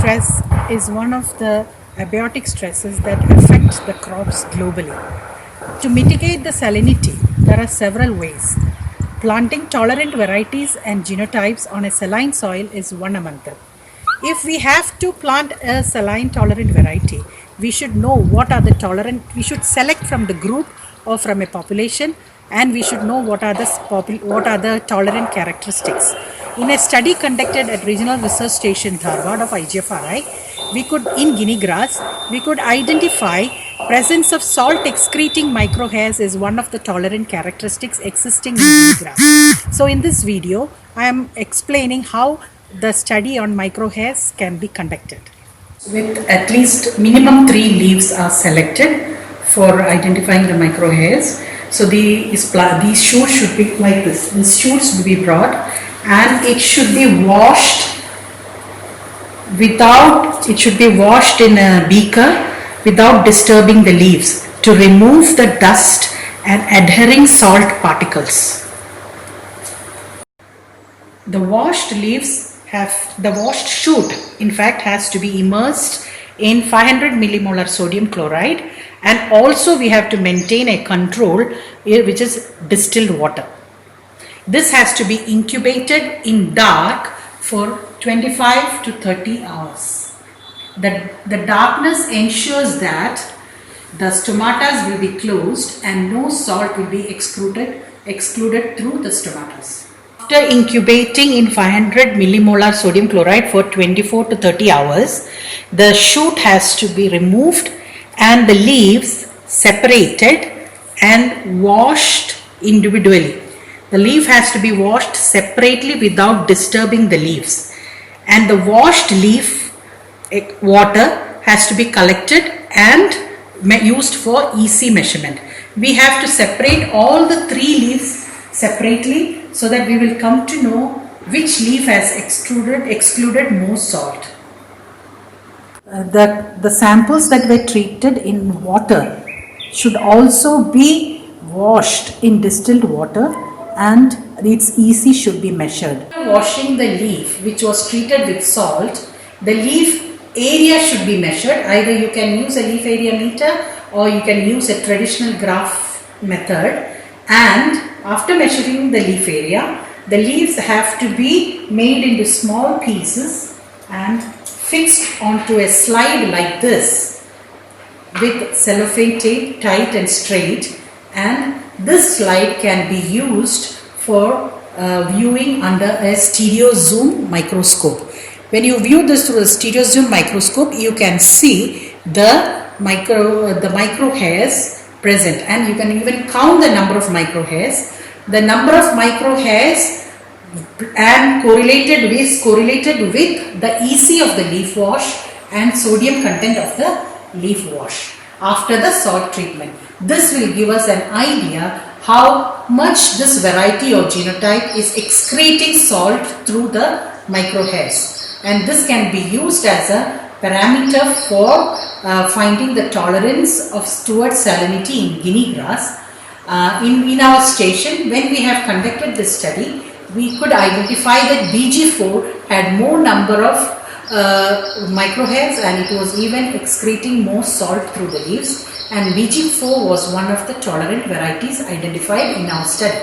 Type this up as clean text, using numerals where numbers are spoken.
stress is one of the abiotic stresses that affect the crops globally. To mitigate the salinity, there are several ways. Planting tolerant varieties and genotypes on a saline soil is one among them. If we have to plant a saline tolerant variety, we should know what are the tolerant, we should select from the group or from a population, and we should know what are the tolerant characteristics. In a study conducted at Regional Research Station Dharwad of IGFRI, in Guinea grass, we could identify presence of salt excreting microhairs is one of the tolerant characteristics existing in Guinea grass. So in this video, I am explaining how the study on microhairs can be conducted. With at least minimum 3 leaves are selected for identifying the microhairs. So these shoots should be like this. These shoots should be brought and it should be washed in a beaker without disturbing the leaves to remove the dust and adhering salt particles. The washed shoot in fact has to be immersed in 500 millimolar sodium chloride, and also we have to maintain a control which is distilled water. This has to be incubated in dark for 25 to 30 hours. The darkness ensures that the stomata will be closed and no salt will be excluded through the stomatas. After incubating in 500 millimolar sodium chloride for 24 to 30 hours, the shoot has to be removed and the leaves separated and washed individually. The leaf has to be washed separately without disturbing the leaves, and the washed leaf water has to be collected and used for EC measurement. We have to separate all the 3 leaves separately so that we will come to know which leaf has excluded more salt. The samples that were treated in water should also be washed in distilled water and its EC should be measured. Washing the leaf which was treated with salt, the leaf area should be measured. Either you can use a leaf area meter or you can use a traditional graph method, and after measuring the leaf area, the leaves have to be made into small pieces and fixed onto a slide like this with cellophane tape tight and straight, and this slide can be used for viewing under a stereo zoom microscope. When you view this through a stereo zoom microscope, you can see the micro hairs present, and you can even count the number of micro hairs. The number of micro hairs and correlated with the EC of the leaf wash and sodium content of the leaf wash after the salt treatment. This will give us an idea how much this variety or genotype is excreting salt through the micro hairs, and this can be used as a parameter for finding the tolerance towards salinity in Guinea grass. In our station, when we have conducted this study, we could identify that BG4 had more number of microhairs and it was even excreting more salt through the leaves, and BG4 was one of the tolerant varieties identified in our study.